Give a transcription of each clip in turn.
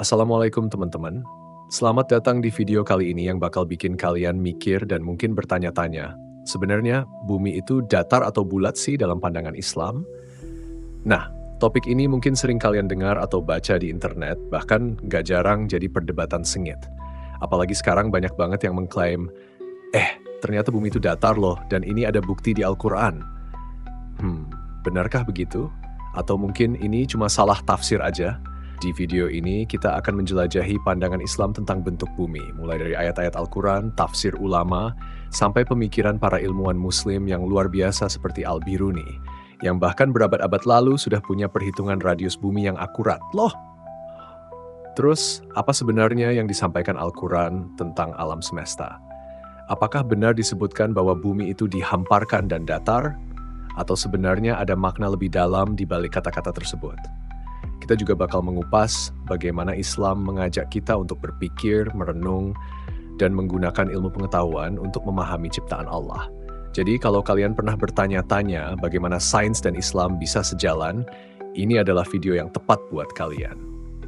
Assalamualaikum teman-teman. Selamat datang di video kali ini yang bakal bikin kalian mikir dan mungkin bertanya-tanya. Sebenarnya bumi itu datar atau bulat sih dalam pandangan Islam? Nah, topik ini mungkin sering kalian dengar atau baca di internet, bahkan nggak jarang jadi perdebatan sengit. Apalagi sekarang banyak banget yang mengklaim, ternyata bumi itu datar loh dan ini ada bukti di Al-Quran. Benarkah begitu? Atau mungkin ini cuma salah tafsir aja? Di video ini kita akan menjelajahi pandangan Islam tentang bentuk bumi, mulai dari ayat-ayat Al-Quran, tafsir ulama, sampai pemikiran para ilmuwan muslim yang luar biasa seperti Al-Biruni, yang bahkan berabad-abad lalu sudah punya perhitungan radius bumi yang akurat. Loh! Terus, apa sebenarnya yang disampaikan Al-Quran tentang alam semesta? Apakah benar disebutkan bahwa bumi itu dihamparkan dan datar? Atau sebenarnya ada makna lebih dalam di balik kata-kata tersebut? Kita juga bakal mengupas bagaimana Islam mengajak kita untuk berpikir, merenung, dan menggunakan ilmu pengetahuan untuk memahami ciptaan Allah. Jadi kalau kalian pernah bertanya-tanya bagaimana sains dan Islam bisa sejalan, ini adalah video yang tepat buat kalian.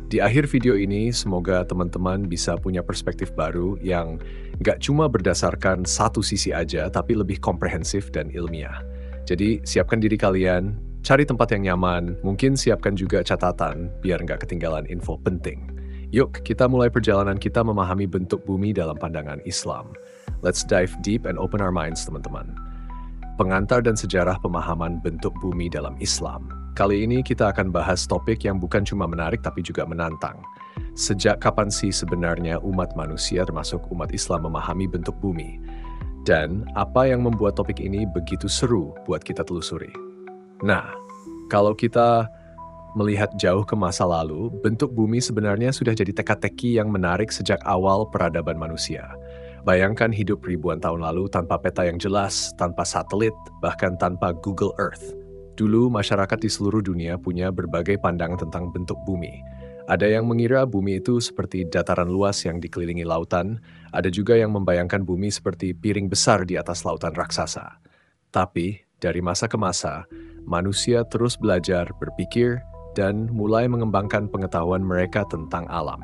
Di akhir video ini, semoga teman-teman bisa punya perspektif baru yang nggak cuma berdasarkan satu sisi aja, tapi lebih komprehensif dan ilmiah. Jadi siapkan diri kalian, cari tempat yang nyaman, mungkin siapkan juga catatan biar nggak ketinggalan info penting. Yuk, kita mulai perjalanan kita memahami bentuk bumi dalam pandangan Islam. Let's dive deep and open our minds, teman-teman. Pengantar dan sejarah pemahaman bentuk bumi dalam Islam. Kali ini kita akan bahas topik yang bukan cuma menarik tapi juga menantang. Sejak kapan sih sebenarnya umat manusia termasuk umat Islam memahami bentuk bumi? Dan apa yang membuat topik ini begitu seru buat kita telusuri? Nah, kalau kita melihat jauh ke masa lalu, bentuk bumi sebenarnya sudah jadi teka-teki yang menarik sejak awal peradaban manusia. Bayangkan hidup ribuan tahun lalu tanpa peta yang jelas, tanpa satelit, bahkan tanpa Google Earth. Dulu masyarakat di seluruh dunia punya berbagai pandangan tentang bentuk bumi. Ada yang mengira bumi itu seperti dataran luas yang dikelilingi lautan, ada juga yang membayangkan bumi seperti piring besar di atas lautan raksasa. Tapi, dari masa ke masa, manusia terus belajar, berpikir, dan mulai mengembangkan pengetahuan mereka tentang alam.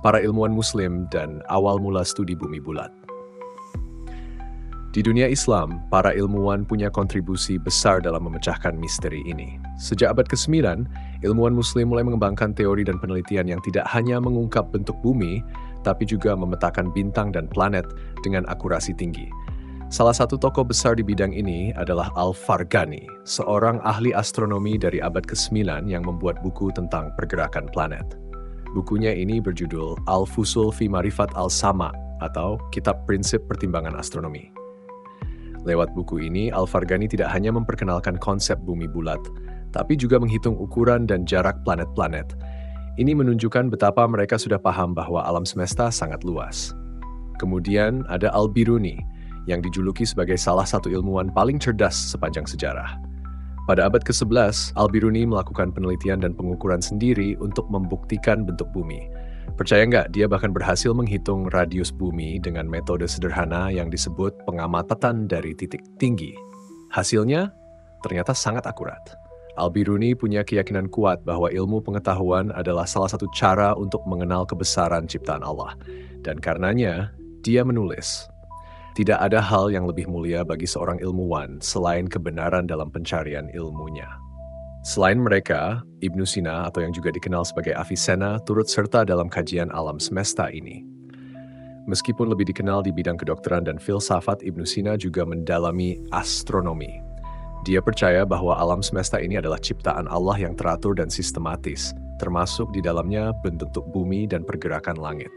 Para ilmuwan muslim dan awal mula studi bumi bulat. Di dunia Islam, para ilmuwan punya kontribusi besar dalam memecahkan misteri ini. Sejak abad ke-9, ilmuwan muslim mulai mengembangkan teori dan penelitian yang tidak hanya mengungkap bentuk bumi, tapi juga memetakan bintang dan planet dengan akurasi tinggi. Salah satu tokoh besar di bidang ini adalah Al-Farghani, seorang ahli astronomi dari abad ke-9 yang membuat buku tentang pergerakan planet. Bukunya ini berjudul Al-Fusul fi Ma'rifat Al-Sama atau Kitab Prinsip Pertimbangan Astronomi. Lewat buku ini, Al-Farghani tidak hanya memperkenalkan konsep bumi bulat, tapi juga menghitung ukuran dan jarak planet-planet. Ini menunjukkan betapa mereka sudah paham bahwa alam semesta sangat luas. Kemudian ada Al-Biruni, yang dijuluki sebagai salah satu ilmuwan paling cerdas sepanjang sejarah. Pada abad ke-11, Al-Biruni melakukan penelitian dan pengukuran sendiri untuk membuktikan bentuk bumi. Percaya nggak, dia bahkan berhasil menghitung radius bumi dengan metode sederhana yang disebut pengamatan dari titik tinggi. Hasilnya ternyata sangat akurat. Al-Biruni punya keyakinan kuat bahwa ilmu pengetahuan adalah salah satu cara untuk mengenal kebesaran ciptaan Allah. Dan karenanya, dia menulis, "Tidak ada hal yang lebih mulia bagi seorang ilmuwan selain kebenaran dalam pencarian ilmunya." Selain mereka, Ibnu Sina atau yang juga dikenal sebagai Avicenna turut serta dalam kajian alam semesta ini. Meskipun lebih dikenal di bidang kedokteran dan filsafat, Ibnu Sina juga mendalami astronomi. Dia percaya bahwa alam semesta ini adalah ciptaan Allah yang teratur dan sistematis, termasuk di dalamnya bentuk bumi dan pergerakan langit.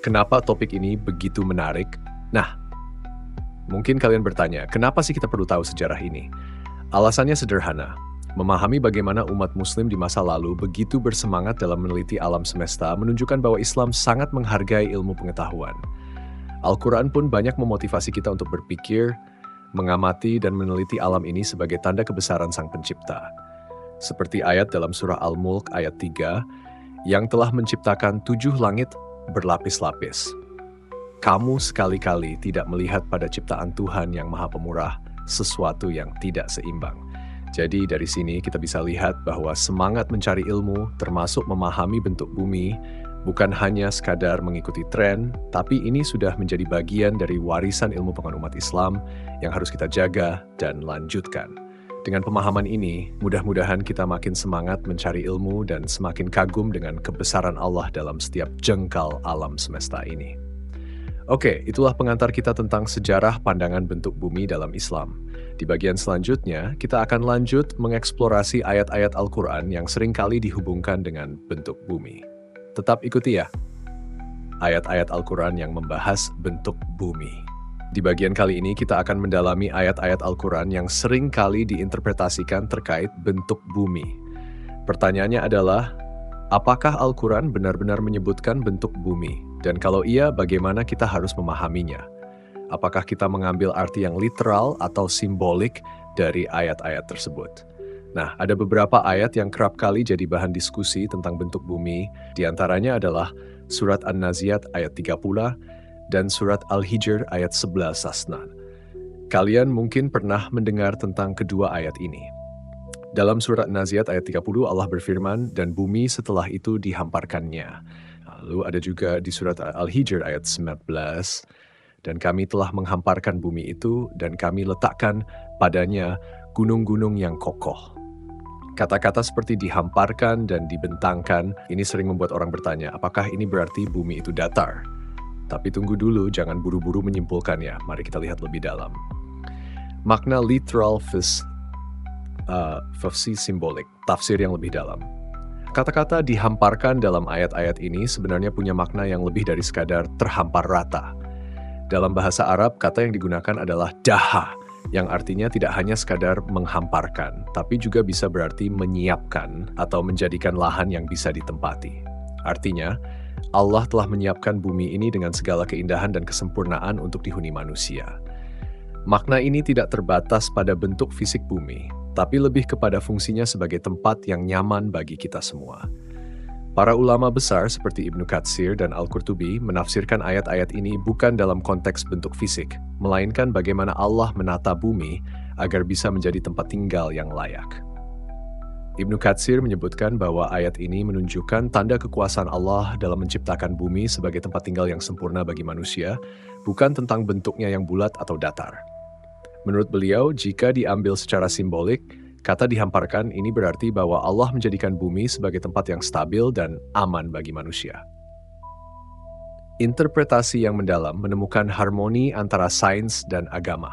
Kenapa topik ini begitu menarik? Nah, mungkin kalian bertanya, kenapa sih kita perlu tahu sejarah ini? Alasannya sederhana. Memahami bagaimana umat muslim di masa lalu begitu bersemangat dalam meneliti alam semesta menunjukkan bahwa Islam sangat menghargai ilmu pengetahuan. Al-Quran pun banyak memotivasi kita untuk berpikir, mengamati dan meneliti alam ini sebagai tanda kebesaran Sang Pencipta. Seperti ayat dalam surah Al-Mulk ayat 3, yang telah menciptakan 7 langit berlapis-lapis. Kamu sekali-kali tidak melihat pada ciptaan Tuhan yang Maha Pemurah sesuatu yang tidak seimbang. Jadi dari sini kita bisa lihat bahwa semangat mencari ilmu, termasuk memahami bentuk bumi, bukan hanya sekadar mengikuti tren, tapi ini sudah menjadi bagian dari warisan ilmu pengetahuan umat Islam yang harus kita jaga dan lanjutkan. Dengan pemahaman ini, mudah-mudahan kita makin semangat mencari ilmu dan semakin kagum dengan kebesaran Allah dalam setiap jengkal alam semesta ini. Oke, itulah pengantar kita tentang sejarah pandangan bentuk bumi dalam Islam. Di bagian selanjutnya, kita akan lanjut mengeksplorasi ayat-ayat Al-Quran yang seringkali dihubungkan dengan bentuk bumi. Tetap ikuti ya, ayat-ayat Al-Quran yang membahas bentuk bumi. Di bagian kali ini kita akan mendalami ayat-ayat Al-Quran yang seringkali diinterpretasikan terkait bentuk bumi. Pertanyaannya adalah, apakah Al-Quran benar-benar menyebutkan bentuk bumi? Dan kalau iya, bagaimana kita harus memahaminya? Apakah kita mengambil arti yang literal atau simbolik dari ayat-ayat tersebut? Nah, ada beberapa ayat yang kerap kali jadi bahan diskusi tentang bentuk bumi. Di antaranya adalah surat An-Naziat ayat 30 dan surat Al-Hijr ayat 11 Asnan. Kalian mungkin pernah mendengar tentang kedua ayat ini. Dalam surat An-Naziat ayat 30 Allah berfirman, dan bumi setelah itu dihamparkannya. Lalu ada juga di surat Al-Hijr ayat 19, dan kami telah menghamparkan bumi itu dan kami letakkan padanya gunung-gunung yang kokoh. Kata-kata seperti dihamparkan dan dibentangkan ini sering membuat orang bertanya, apakah ini berarti bumi itu datar? Tapi tunggu dulu, jangan buru-buru menyimpulkannya. Mari kita lihat lebih dalam. Makna literal versi simbolik, tafsir yang lebih dalam. Kata-kata dihamparkan dalam ayat-ayat ini sebenarnya punya makna yang lebih dari sekadar terhampar rata. Dalam bahasa Arab, kata yang digunakan adalah daha, yang artinya tidak hanya sekadar menghamparkan, tapi juga bisa berarti menyiapkan atau menjadikan lahan yang bisa ditempati. Artinya, Allah telah menyiapkan bumi ini dengan segala keindahan dan kesempurnaan untuk dihuni manusia. Makna ini tidak terbatas pada bentuk fisik bumi, tapi lebih kepada fungsinya sebagai tempat yang nyaman bagi kita semua. Para ulama besar seperti Ibnu Katsir dan Al-Qurtubi menafsirkan ayat-ayat ini bukan dalam konteks bentuk fisik, melainkan bagaimana Allah menata bumi agar bisa menjadi tempat tinggal yang layak. Ibnu Katsir menyebutkan bahwa ayat ini menunjukkan tanda kekuasaan Allah dalam menciptakan bumi sebagai tempat tinggal yang sempurna bagi manusia, bukan tentang bentuknya yang bulat atau datar. Menurut beliau, jika diambil secara simbolik, kata dihamparkan ini berarti bahwa Allah menjadikan bumi sebagai tempat yang stabil dan aman bagi manusia. Interpretasi yang mendalam menemukan harmoni antara sains dan agama.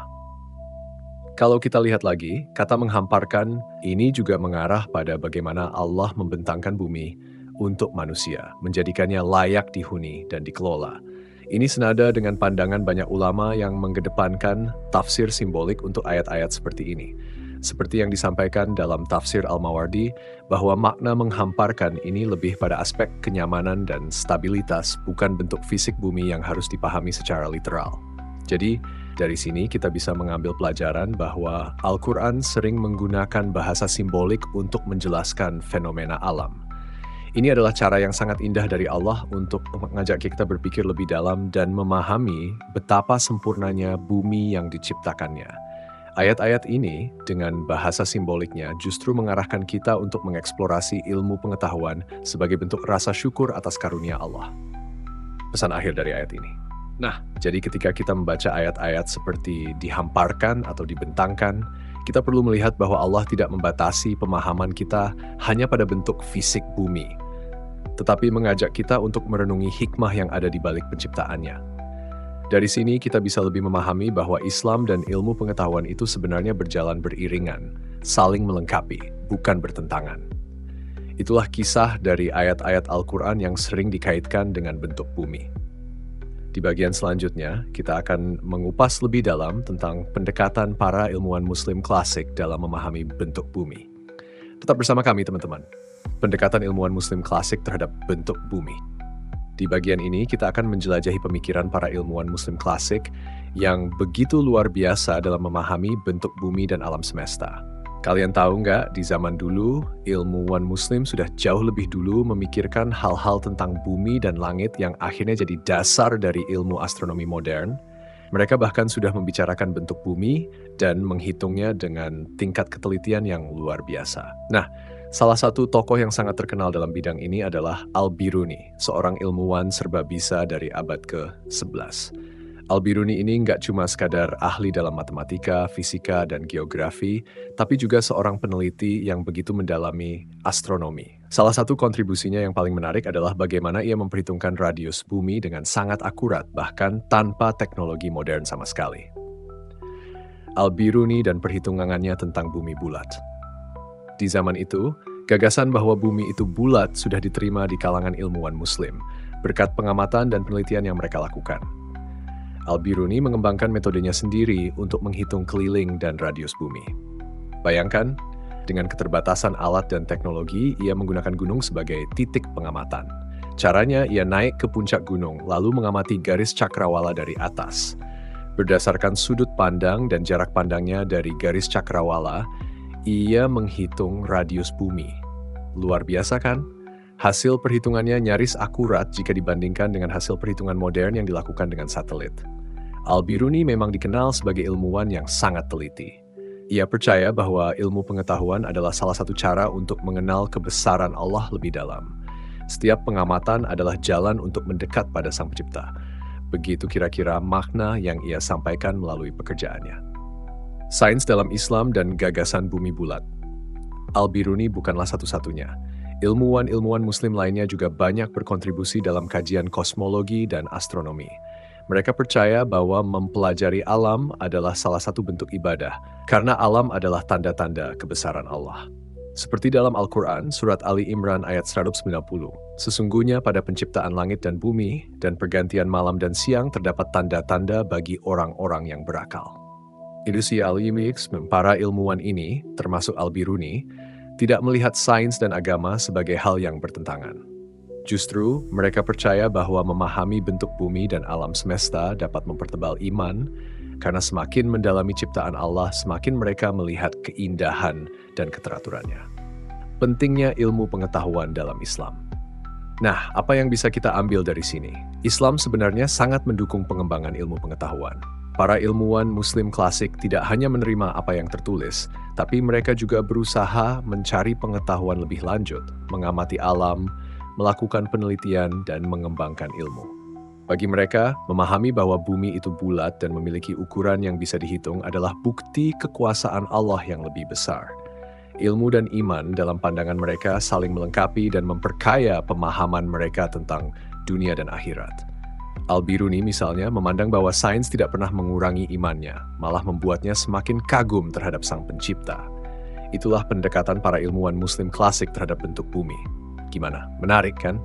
Kalau kita lihat lagi, kata menghamparkan ini juga mengarah pada bagaimana Allah membentangkan bumi untuk manusia, menjadikannya layak dihuni dan dikelola. Ini senada dengan pandangan banyak ulama yang mengedepankan tafsir simbolik untuk ayat-ayat seperti ini. Seperti yang disampaikan dalam tafsir Al-Mawardi, bahwa makna menghamparkan ini lebih pada aspek kenyamanan dan stabilitas, bukan bentuk fisik bumi yang harus dipahami secara literal. Jadi, dari sini kita bisa mengambil pelajaran bahwa Al-Quran sering menggunakan bahasa simbolik untuk menjelaskan fenomena alam. Ini adalah cara yang sangat indah dari Allah untuk mengajak kita berpikir lebih dalam dan memahami betapa sempurnanya bumi yang diciptakannya. Ayat-ayat ini dengan bahasa simboliknya justru mengarahkan kita untuk mengeksplorasi ilmu pengetahuan sebagai bentuk rasa syukur atas karunia Allah. Pesan akhir dari ayat ini. Nah, jadi ketika kita membaca ayat-ayat seperti dihamparkan atau dibentangkan, kita perlu melihat bahwa Allah tidak membatasi pemahaman kita hanya pada bentuk fisik bumi, tetapi mengajak kita untuk merenungi hikmah yang ada di balik penciptaannya. Dari sini kita bisa lebih memahami bahwa Islam dan ilmu pengetahuan itu sebenarnya berjalan beriringan, saling melengkapi, bukan bertentangan. Itulah kisah dari ayat-ayat Al-Quran yang sering dikaitkan dengan bentuk bumi. Di bagian selanjutnya, kita akan mengupas lebih dalam tentang pendekatan para ilmuwan Muslim klasik dalam memahami bentuk bumi. Tetap bersama kami, teman-teman. Pendekatan ilmuwan Muslim klasik terhadap bentuk bumi. Di bagian ini, kita akan menjelajahi pemikiran para ilmuwan Muslim klasik yang begitu luar biasa dalam memahami bentuk bumi dan alam semesta. Kalian tahu nggak, di zaman dulu, ilmuwan Muslim sudah jauh lebih dulu memikirkan hal-hal tentang bumi dan langit yang akhirnya jadi dasar dari ilmu astronomi modern. Mereka bahkan sudah membicarakan bentuk bumi dan menghitungnya dengan tingkat ketelitian yang luar biasa. Nah, salah satu tokoh yang sangat terkenal dalam bidang ini adalah Al-Biruni, seorang ilmuwan serba bisa dari abad ke-11. Al-Biruni ini nggak cuma sekadar ahli dalam matematika, fisika, dan geografi, tapi juga seorang peneliti yang begitu mendalami astronomi. Salah satu kontribusinya yang paling menarik adalah bagaimana ia memperhitungkan radius bumi dengan sangat akurat, bahkan tanpa teknologi modern sama sekali. Al-Biruni dan perhitungannya tentang bumi bulat. Di zaman itu, gagasan bahwa bumi itu bulat sudah diterima di kalangan ilmuwan Muslim, berkat pengamatan dan penelitian yang mereka lakukan. Al-Biruni mengembangkan metodenya sendiri untuk menghitung keliling dan radius bumi. Bayangkan, dengan keterbatasan alat dan teknologi, ia menggunakan gunung sebagai titik pengamatan. Caranya, ia naik ke puncak gunung, lalu mengamati garis cakrawala dari atas. Berdasarkan sudut pandang dan jarak pandangnya dari garis cakrawala, ia menghitung radius bumi. Luar biasa kan? Hasil perhitungannya nyaris akurat jika dibandingkan dengan hasil perhitungan modern yang dilakukan dengan satelit. Al-Biruni memang dikenal sebagai ilmuwan yang sangat teliti. Ia percaya bahwa ilmu pengetahuan adalah salah satu cara untuk mengenal kebesaran Allah lebih dalam. Setiap pengamatan adalah jalan untuk mendekat pada Sang Pencipta. Begitu kira-kira makna yang ia sampaikan melalui pekerjaannya. Sains dalam Islam dan gagasan bumi bulat. Al-Biruni bukanlah satu-satunya. Ilmuwan-ilmuwan Muslim lainnya juga banyak berkontribusi dalam kajian kosmologi dan astronomi. Mereka percaya bahwa mempelajari alam adalah salah satu bentuk ibadah, karena alam adalah tanda-tanda kebesaran Allah. Seperti dalam Al-Quran, surat Ali Imran ayat 190, sesungguhnya pada penciptaan langit dan bumi, dan pergantian malam dan siang terdapat tanda-tanda bagi orang-orang yang berakal. Ilusi Al-Yimix, para ilmuwan ini, termasuk Al-Biruni, tidak melihat sains dan agama sebagai hal yang bertentangan. Justru, mereka percaya bahwa memahami bentuk bumi dan alam semesta dapat mempertebal iman, karena semakin mendalami ciptaan Allah, semakin mereka melihat keindahan dan keteraturannya. Pentingnya ilmu pengetahuan dalam Islam. Nah, apa yang bisa kita ambil dari sini? Islam sebenarnya sangat mendukung pengembangan ilmu pengetahuan. Para ilmuwan Muslim klasik tidak hanya menerima apa yang tertulis, tapi mereka juga berusaha mencari pengetahuan lebih lanjut, mengamati alam, melakukan penelitian, dan mengembangkan ilmu. Bagi mereka, memahami bahwa bumi itu bulat dan memiliki ukuran yang bisa dihitung adalah bukti kekuasaan Allah yang lebih besar. Ilmu dan iman dalam pandangan mereka saling melengkapi dan memperkaya pemahaman mereka tentang dunia dan akhirat. Al-Biruni misalnya memandang bahwa sains tidak pernah mengurangi imannya, malah membuatnya semakin kagum terhadap Sang Pencipta. Itulah pendekatan para ilmuwan Muslim klasik terhadap bentuk bumi. Gimana? Menarik kan?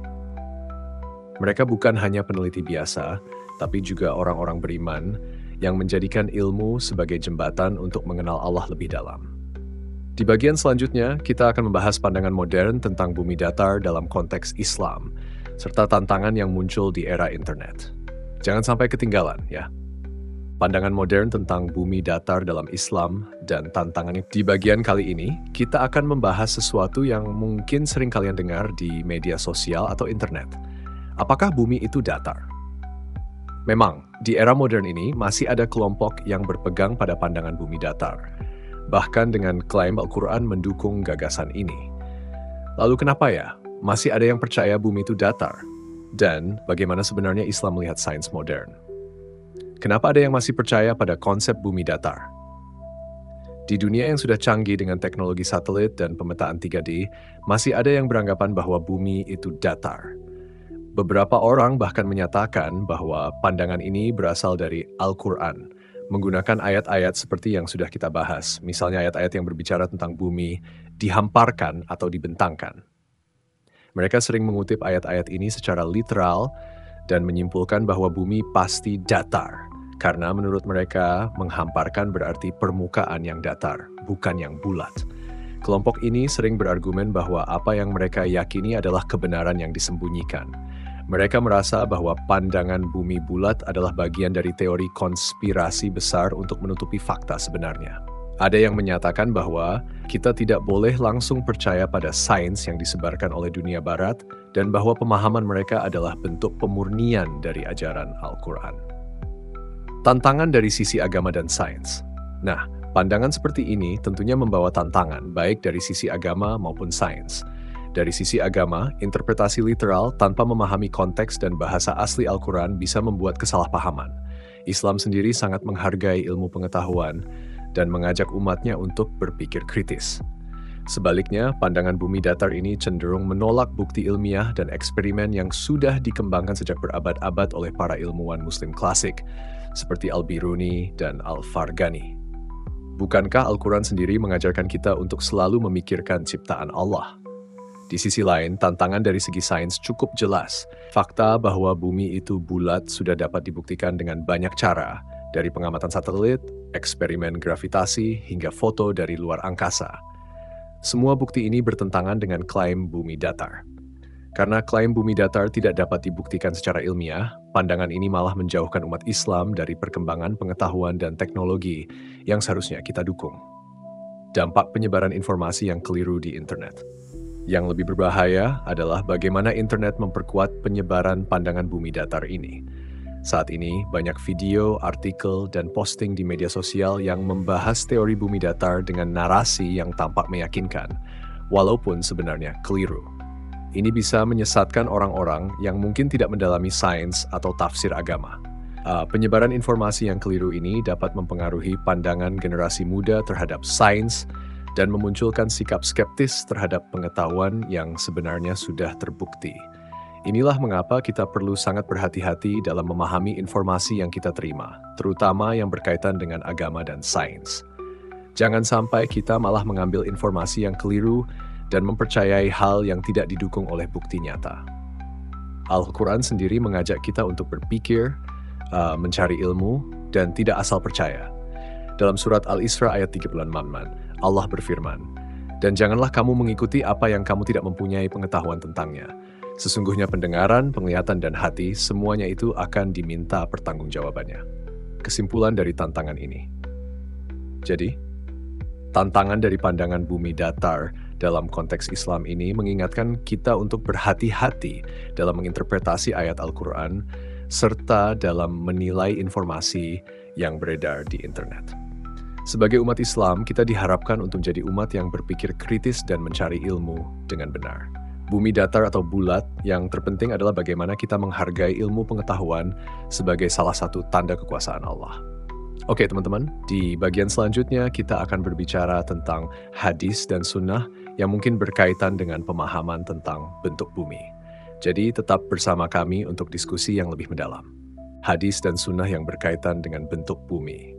Mereka bukan hanya peneliti biasa, tapi juga orang-orang beriman yang menjadikan ilmu sebagai jembatan untuk mengenal Allah lebih dalam. Di bagian selanjutnya, kita akan membahas pandangan modern tentang bumi datar dalam konteks Islam, serta tantangan yang muncul di era internet. Jangan sampai ketinggalan, ya. Pandangan modern tentang bumi datar dalam Islam dan tantangannya. Di bagian kali ini, kita akan membahas sesuatu yang mungkin sering kalian dengar di media sosial atau internet. Apakah bumi itu datar? Memang, di era modern ini masih ada kelompok yang berpegang pada pandangan bumi datar. Bahkan dengan klaim Al-Quran mendukung gagasan ini. Lalu kenapa ya? Masih ada yang percaya bumi itu datar? Dan bagaimana sebenarnya Islam melihat sains modern? Kenapa ada yang masih percaya pada konsep bumi datar? Di dunia yang sudah canggih dengan teknologi satelit dan pemetaan 3D, masih ada yang beranggapan bahwa bumi itu datar. Beberapa orang bahkan menyatakan bahwa pandangan ini berasal dari Al-Quran, menggunakan ayat-ayat seperti yang sudah kita bahas, misalnya ayat-ayat yang berbicara tentang bumi dihamparkan atau dibentangkan. Mereka sering mengutip ayat-ayat ini secara literal dan menyimpulkan bahwa bumi pasti datar, karena menurut mereka menghamparkan berarti permukaan yang datar, bukan yang bulat. Kelompok ini sering berargumen bahwa apa yang mereka yakini adalah kebenaran yang disembunyikan. Mereka merasa bahwa pandangan bumi bulat adalah bagian dari teori konspirasi besar untuk menutupi fakta sebenarnya. Ada yang menyatakan bahwa kita tidak boleh langsung percaya pada sains yang disebarkan oleh dunia barat dan bahwa pemahaman mereka adalah bentuk pemurnian dari ajaran Al-Quran. Tantangan dari sisi agama dan sains. Nah, pandangan seperti ini tentunya membawa tantangan baik dari sisi agama maupun sains. Dari sisi agama, interpretasi literal tanpa memahami konteks dan bahasa asli Al-Quran bisa membuat kesalahpahaman. Islam sendiri sangat menghargai ilmu pengetahuan dan mengajak umatnya untuk berpikir kritis. Sebaliknya, pandangan bumi datar ini cenderung menolak bukti ilmiah dan eksperimen yang sudah dikembangkan sejak berabad-abad oleh para ilmuwan Muslim klasik, seperti Al-Biruni dan Al-Farghani. Bukankah Al-Quran sendiri mengajarkan kita untuk selalu memikirkan ciptaan Allah? Di sisi lain, tantangan dari segi sains cukup jelas. Fakta bahwa bumi itu bulat sudah dapat dibuktikan dengan banyak cara, dari pengamatan satelit, eksperimen gravitasi, hingga foto dari luar angkasa. Semua bukti ini bertentangan dengan klaim bumi datar. Karena klaim bumi datar tidak dapat dibuktikan secara ilmiah, pandangan ini malah menjauhkan umat Islam dari perkembangan pengetahuan dan teknologi yang seharusnya kita dukung. Dampak penyebaran informasi yang keliru di internet. Yang lebih berbahaya adalah bagaimana internet memperkuat penyebaran pandangan bumi datar ini. Saat ini, banyak video, artikel, dan posting di media sosial yang membahas teori bumi datar dengan narasi yang tampak meyakinkan, walaupun sebenarnya keliru. Ini bisa menyesatkan orang-orang yang mungkin tidak mendalami sains atau tafsir agama. Penyebaran informasi yang keliru ini dapat mempengaruhi pandangan generasi muda terhadap sains dan memunculkan sikap skeptis terhadap pengetahuan yang sebenarnya sudah terbukti. Inilah mengapa kita perlu sangat berhati-hati dalam memahami informasi yang kita terima, terutama yang berkaitan dengan agama dan sains. Jangan sampai kita malah mengambil informasi yang keliru dan mempercayai hal yang tidak didukung oleh bukti nyata. Al-Quran sendiri mengajak kita untuk berpikir, mencari ilmu, dan tidak asal percaya. Dalam surat Al-Isra ayat 36, Allah berfirman, "Dan janganlah kamu mengikuti apa yang kamu tidak mempunyai pengetahuan tentangnya. Sesungguhnya pendengaran, penglihatan, dan hati, semuanya itu akan diminta pertanggungjawabannya." Kesimpulan dari tantangan ini. Jadi, tantangan dari pandangan bumi datar dalam konteks Islam ini mengingatkan kita untuk berhati-hati dalam menginterpretasi ayat Al-Quran, serta dalam menilai informasi yang beredar di internet. Sebagai umat Islam, kita diharapkan untuk menjadi umat yang berpikir kritis dan mencari ilmu dengan benar. Bumi datar atau bulat, yang terpenting adalah bagaimana kita menghargai ilmu pengetahuan sebagai salah satu tanda kekuasaan Allah. Oke teman-teman, di bagian selanjutnya kita akan berbicara tentang hadis dan sunnah yang mungkin berkaitan dengan pemahaman tentang bentuk bumi. Jadi tetap bersama kami untuk diskusi yang lebih mendalam. Hadis dan sunnah yang berkaitan dengan bentuk bumi.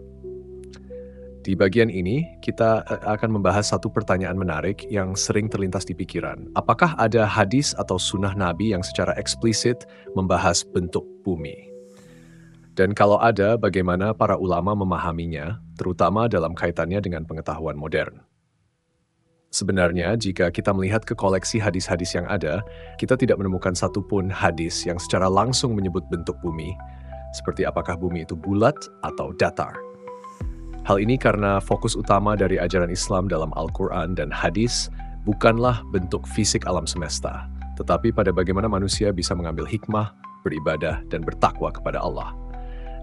Di bagian ini, kita akan membahas satu pertanyaan menarik yang sering terlintas di pikiran. Apakah ada hadis atau sunnah Nabi yang secara eksplisit membahas bentuk bumi? Dan kalau ada, bagaimana para ulama memahaminya, terutama dalam kaitannya dengan pengetahuan modern? Sebenarnya, jika kita melihat ke koleksi hadis-hadis yang ada, kita tidak menemukan satupun hadis yang secara langsung menyebut bentuk bumi, seperti apakah bumi itu bulat atau datar. Hal ini karena fokus utama dari ajaran Islam dalam Al-Quran dan hadis bukanlah bentuk fisik alam semesta, tetapi pada bagaimana manusia bisa mengambil hikmah, beribadah, dan bertakwa kepada Allah.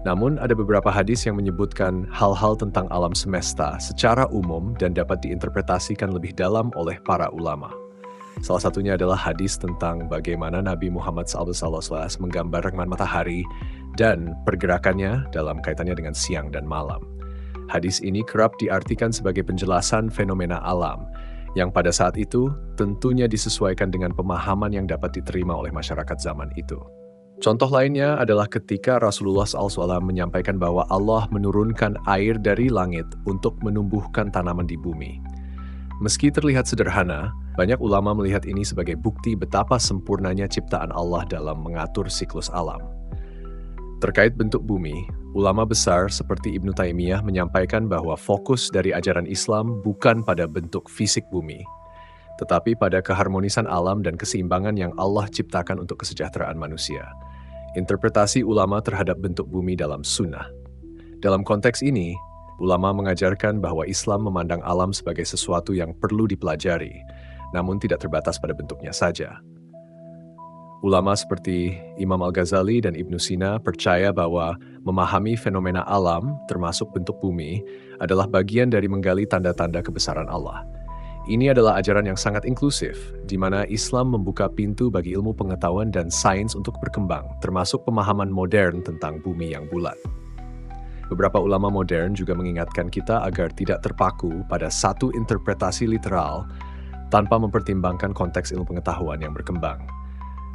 Namun, ada beberapa hadis yang menyebutkan hal-hal tentang alam semesta secara umum dan dapat diinterpretasikan lebih dalam oleh para ulama. Salah satunya adalah hadis tentang bagaimana Nabi Muhammad SAW menggambar rekaman matahari dan pergerakannya dalam kaitannya dengan siang dan malam. Hadis ini kerap diartikan sebagai penjelasan fenomena alam, yang pada saat itu tentunya disesuaikan dengan pemahaman yang dapat diterima oleh masyarakat zaman itu. Contoh lainnya adalah ketika Rasulullah SAW menyampaikan bahwa Allah menurunkan air dari langit untuk menumbuhkan tanaman di bumi. Meski terlihat sederhana, banyak ulama melihat ini sebagai bukti betapa sempurnanya ciptaan Allah dalam mengatur siklus alam. Terkait bentuk bumi, ulama besar seperti Ibnu Taimiyah menyampaikan bahwa fokus dari ajaran Islam bukan pada bentuk fisik bumi, tetapi pada keharmonisan alam dan keseimbangan yang Allah ciptakan untuk kesejahteraan manusia. Interpretasi ulama terhadap bentuk bumi dalam sunnah. Dalam konteks ini, ulama mengajarkan bahwa Islam memandang alam sebagai sesuatu yang perlu dipelajari, namun tidak terbatas pada bentuknya saja. Ulama seperti Imam Al-Ghazali dan Ibnu Sina percaya bahwa memahami fenomena alam, termasuk bentuk bumi, adalah bagian dari menggali tanda-tanda kebesaran Allah. Ini adalah ajaran yang sangat inklusif, di mana Islam membuka pintu bagi ilmu pengetahuan dan sains untuk berkembang, termasuk pemahaman modern tentang bumi yang bulat. Beberapa ulama modern juga mengingatkan kita agar tidak terpaku pada satu interpretasi literal tanpa mempertimbangkan konteks ilmu pengetahuan yang berkembang.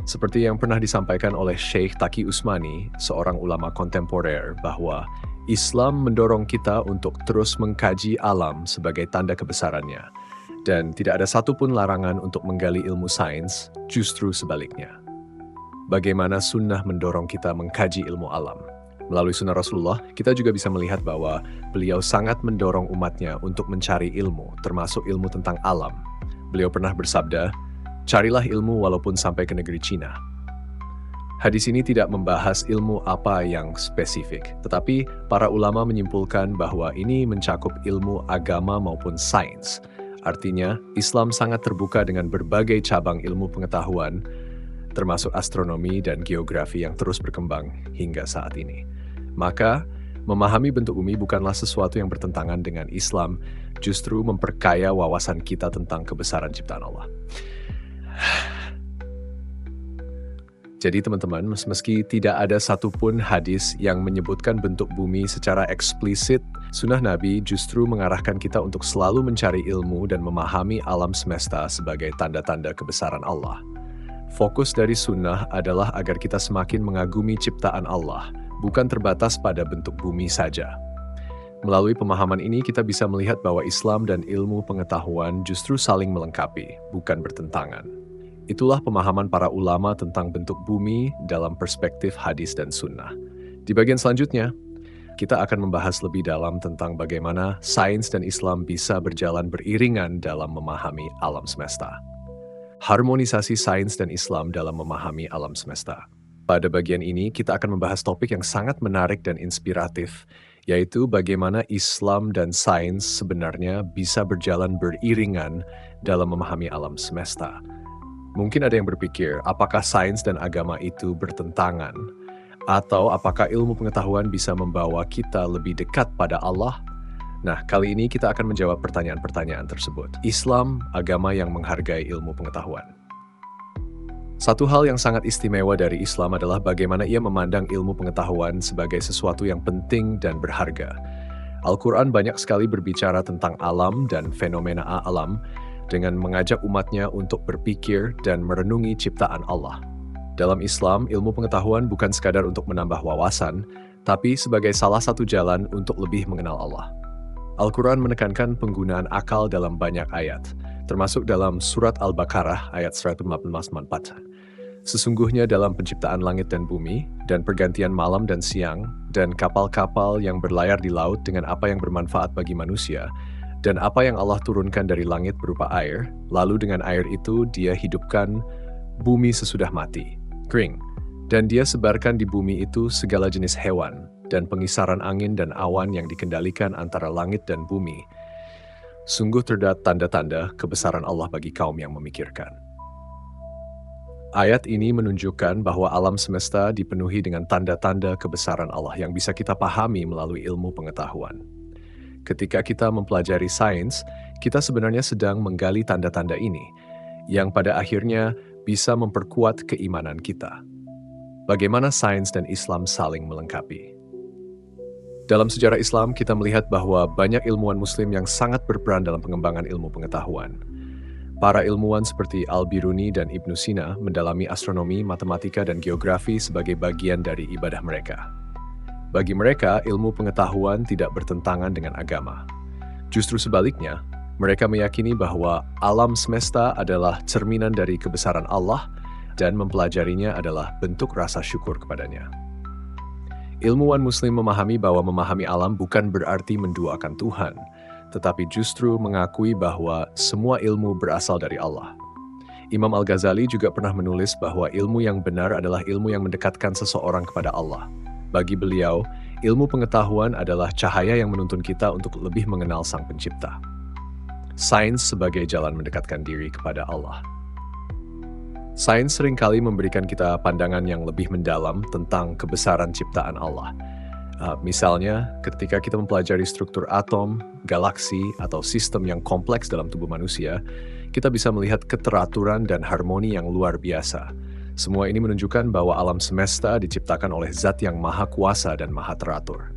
Seperti yang pernah disampaikan oleh Syekh Taqi Usmani, seorang ulama kontemporer, bahwa Islam mendorong kita untuk terus mengkaji alam sebagai tanda kebesarannya, dan tidak ada satupun larangan untuk menggali ilmu sains, justru sebaliknya. Bagaimana sunnah mendorong kita mengkaji ilmu alam? Melalui sunnah Rasulullah, kita juga bisa melihat bahwa beliau sangat mendorong umatnya untuk mencari ilmu, termasuk ilmu tentang alam. Beliau pernah bersabda, "Carilah ilmu walaupun sampai ke negeri Cina." Hadis ini tidak membahas ilmu apa yang spesifik, tetapi para ulama menyimpulkan bahwa ini mencakup ilmu agama maupun sains. Artinya, Islam sangat terbuka dengan berbagai cabang ilmu pengetahuan, termasuk astronomi dan geografi yang terus berkembang hingga saat ini. Maka, memahami bentuk bumi bukanlah sesuatu yang bertentangan dengan Islam, justru memperkaya wawasan kita tentang kebesaran ciptaan Allah. Jadi teman-teman, meski tidak ada satupun hadis yang menyebutkan bentuk bumi secara eksplisit, sunnah Nabi justru mengarahkan kita untuk selalu mencari ilmu dan memahami alam semesta sebagai tanda-tanda kebesaran Allah. Fokus dari sunnah adalah agar kita semakin mengagumi ciptaan Allah, bukan terbatas pada bentuk bumi saja. Melalui pemahaman ini, kita bisa melihat bahwa Islam dan ilmu pengetahuan justru saling melengkapi, bukan bertentangan. Itulah pemahaman para ulama tentang bentuk bumi dalam perspektif hadis dan sunnah. Di bagian selanjutnya, kita akan membahas lebih dalam tentang bagaimana sains dan Islam bisa berjalan beriringan dalam memahami alam semesta. Harmonisasi sains dan Islam dalam memahami alam semesta. Pada bagian ini, kita akan membahas topik yang sangat menarik dan inspiratif, yaitu bagaimana Islam dan sains sebenarnya bisa berjalan beriringan dalam memahami alam semesta. Mungkin ada yang berpikir, apakah sains dan agama itu bertentangan? Atau apakah ilmu pengetahuan bisa membawa kita lebih dekat pada Allah? Nah, kali ini kita akan menjawab pertanyaan-pertanyaan tersebut. Islam, agama yang menghargai ilmu pengetahuan. Satu hal yang sangat istimewa dari Islam adalah bagaimana ia memandang ilmu pengetahuan sebagai sesuatu yang penting dan berharga. Al-Quran banyak sekali berbicara tentang alam dan fenomena alam, dengan mengajak umatnya untuk berpikir dan merenungi ciptaan Allah. Dalam Islam, ilmu pengetahuan bukan sekadar untuk menambah wawasan, tapi sebagai salah satu jalan untuk lebih mengenal Allah. Al-Quran menekankan penggunaan akal dalam banyak ayat, termasuk dalam surat Al-Baqarah ayat 144. Sesungguhnya dalam penciptaan langit dan bumi, dan pergantian malam dan siang, dan kapal-kapal yang berlayar di laut dengan apa yang bermanfaat bagi manusia, dan apa yang Allah turunkan dari langit berupa air, lalu dengan air itu dia hidupkan bumi sesudah mati, kering. Dan dia sebarkan di bumi itu segala jenis hewan, dan pengisaran angin dan awan yang dikendalikan antara langit dan bumi. Sungguh terdapat tanda-tanda kebesaran Allah bagi kaum yang memikirkan. Ayat ini menunjukkan bahwa alam semesta dipenuhi dengan tanda-tanda kebesaran Allah yang bisa kita pahami melalui ilmu pengetahuan. Ketika kita mempelajari sains, kita sebenarnya sedang menggali tanda-tanda ini, yang pada akhirnya bisa memperkuat keimanan kita. Bagaimana sains dan Islam saling melengkapi? Dalam sejarah Islam, kita melihat bahwa banyak ilmuwan Muslim yang sangat berperan dalam pengembangan ilmu pengetahuan. Para ilmuwan seperti Al-Biruni dan Ibnu Sina mendalami astronomi, matematika, dan geografi sebagai bagian dari ibadah mereka. Bagi mereka, ilmu pengetahuan tidak bertentangan dengan agama. Justru sebaliknya, mereka meyakini bahwa alam semesta adalah cerminan dari kebesaran Allah dan mempelajarinya adalah bentuk rasa syukur kepadanya. Ilmuwan Muslim memahami bahwa memahami alam bukan berarti menduakan Tuhan, tetapi justru mengakui bahwa semua ilmu berasal dari Allah. Imam Al-Ghazali juga pernah menulis bahwa ilmu yang benar adalah ilmu yang mendekatkan seseorang kepada Allah. Bagi beliau, ilmu pengetahuan adalah cahaya yang menuntun kita untuk lebih mengenal Sang Pencipta. Sains sebagai jalan mendekatkan diri kepada Allah. Sains seringkali memberikan kita pandangan yang lebih mendalam tentang kebesaran ciptaan Allah. Misalnya, ketika kita mempelajari struktur atom, galaksi, atau sistem yang kompleks dalam tubuh manusia, kita bisa melihat keteraturan dan harmoni yang luar biasa. Semua ini menunjukkan bahwa alam semesta diciptakan oleh Zat yang Maha Kuasa dan Maha Teratur.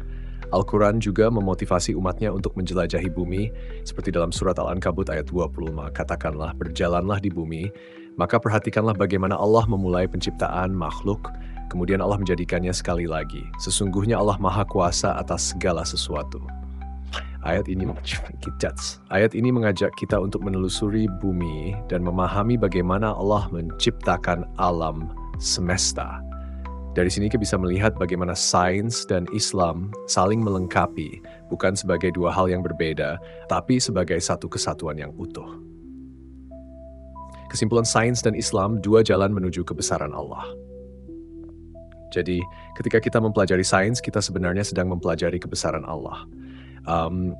Al-Quran juga memotivasi umatnya untuk menjelajahi bumi, seperti dalam surat Al-Ankabut ayat 25, katakanlah, berjalanlah di bumi, maka perhatikanlah bagaimana Allah memulai penciptaan makhluk, kemudian Allah menjadikannya sekali lagi. Sesungguhnya Allah Maha Kuasa atas segala sesuatu. Ayat ini mengajak kita untuk menelusuri bumi dan memahami bagaimana Allah menciptakan alam semesta. Dari sini kita bisa melihat bagaimana sains dan Islam saling melengkapi, bukan sebagai dua hal yang berbeda, tapi sebagai satu kesatuan yang utuh. Kesimpulan sains dan Islam, dua jalan menuju kebesaran Allah. Jadi, ketika kita mempelajari sains, kita sebenarnya sedang mempelajari kebesaran Allah.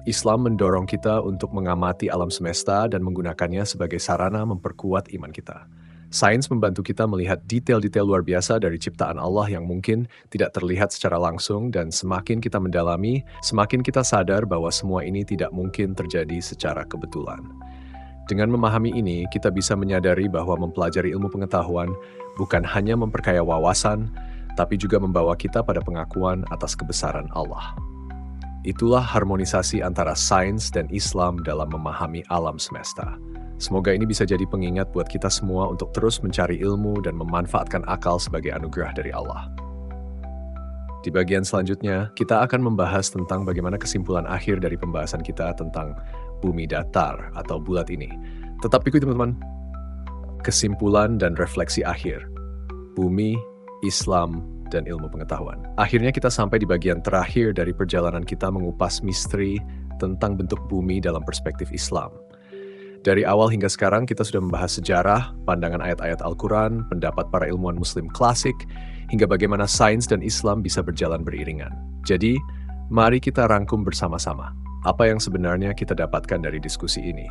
Islam mendorong kita untuk mengamati alam semesta dan menggunakannya sebagai sarana memperkuat iman kita. Sains membantu kita melihat detail-detail luar biasa dari ciptaan Allah yang mungkin tidak terlihat secara langsung, dan semakin kita mendalami, semakin kita sadar bahwa semua ini tidak mungkin terjadi secara kebetulan. Dengan memahami ini, kita bisa menyadari bahwa mempelajari ilmu pengetahuan bukan hanya memperkaya wawasan, tapi juga membawa kita pada pengakuan atas kebesaran Allah. Itulah harmonisasi antara sains dan Islam dalam memahami alam semesta. Semoga ini bisa jadi pengingat buat kita semua untuk terus mencari ilmu dan memanfaatkan akal sebagai anugerah dari Allah. Di bagian selanjutnya, kita akan membahas tentang bagaimana kesimpulan akhir dari pembahasan kita tentang bumi datar atau bulat ini. Tetap ikuti teman-teman. Kesimpulan dan refleksi akhir. Bumi, Islam, dan ilmu pengetahuan. Akhirnya kita sampai di bagian terakhir dari perjalanan kita mengupas misteri tentang bentuk bumi dalam perspektif Islam. Dari awal hingga sekarang kita sudah membahas sejarah, pandangan ayat-ayat Al-Quran, pendapat para ilmuwan muslim klasik, hingga bagaimana sains dan Islam bisa berjalan beriringan. Jadi, mari kita rangkum bersama-sama apa yang sebenarnya kita dapatkan dari diskusi ini.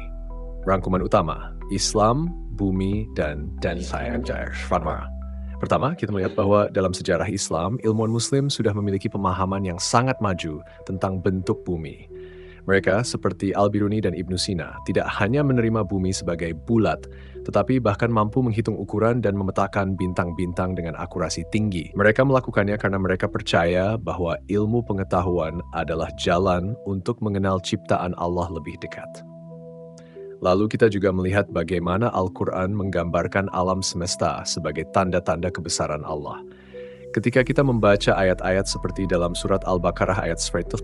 Rangkuman utama, Islam, bumi, dan sains. Pertama, kita melihat bahwa dalam sejarah Islam, ilmuwan muslim sudah memiliki pemahaman yang sangat maju tentang bentuk bumi. Mereka, seperti Al-Biruni dan Ibnu Sina, tidak hanya menerima bumi sebagai bulat, tetapi bahkan mampu menghitung ukuran dan memetakan bintang-bintang dengan akurasi tinggi. Mereka melakukannya karena mereka percaya bahwa ilmu pengetahuan adalah jalan untuk mengenal ciptaan Allah lebih dekat. Lalu kita juga melihat bagaimana Al-Quran menggambarkan alam semesta sebagai tanda-tanda kebesaran Allah. Ketika kita membaca ayat-ayat seperti dalam surat Al-Baqarah ayat 194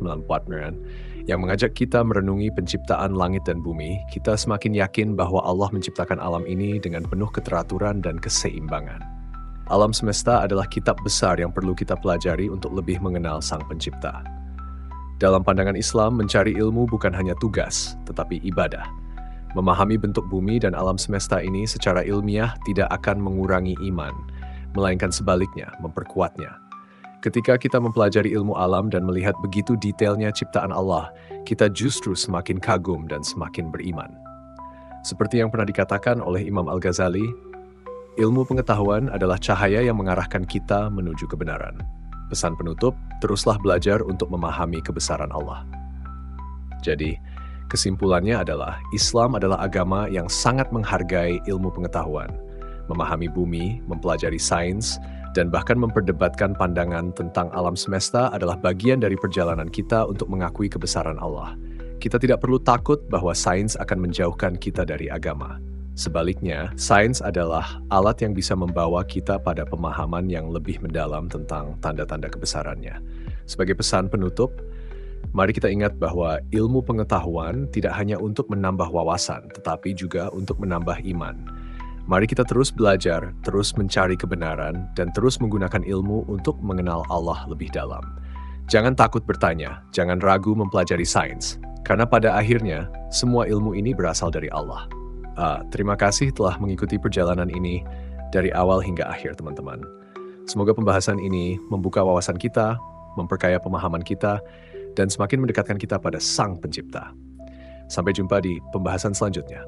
yang mengajak kita merenungi penciptaan langit dan bumi, kita semakin yakin bahwa Allah menciptakan alam ini dengan penuh keteraturan dan keseimbangan. Alam semesta adalah kitab besar yang perlu kita pelajari untuk lebih mengenal Sang Pencipta. Dalam pandangan Islam, mencari ilmu bukan hanya tugas, tetapi ibadah. Memahami bentuk bumi dan alam semesta ini secara ilmiah tidak akan mengurangi iman, melainkan sebaliknya, memperkuatnya. Ketika kita mempelajari ilmu alam dan melihat begitu detailnya ciptaan Allah, kita justru semakin kagum dan semakin beriman. Seperti yang pernah dikatakan oleh Imam Al-Ghazali, ilmu pengetahuan adalah cahaya yang mengarahkan kita menuju kebenaran. Pesan penutup, teruslah belajar untuk memahami kebesaran Allah. Jadi, kesimpulannya adalah Islam adalah agama yang sangat menghargai ilmu pengetahuan, memahami bumi, mempelajari sains, dan bahkan memperdebatkan pandangan tentang alam semesta adalah bagian dari perjalanan kita untuk mengakui kebesaran Allah. Kita tidak perlu takut bahwa sains akan menjauhkan kita dari agama. Sebaliknya, sains adalah alat yang bisa membawa kita pada pemahaman yang lebih mendalam tentang tanda-tanda kebesarannya. Sebagai pesan penutup, mari kita ingat bahwa ilmu pengetahuan tidak hanya untuk menambah wawasan, tetapi juga untuk menambah iman. Mari kita terus belajar, terus mencari kebenaran, dan terus menggunakan ilmu untuk mengenal Allah lebih dalam. Jangan takut bertanya, jangan ragu mempelajari sains, karena pada akhirnya, semua ilmu ini berasal dari Allah. Terima kasih telah mengikuti perjalanan ini dari awal hingga akhir, teman-teman. Semoga pembahasan ini membuka wawasan kita, memperkaya pemahaman kita, dan semakin mendekatkan kita pada Sang Pencipta. Sampai jumpa di pembahasan selanjutnya.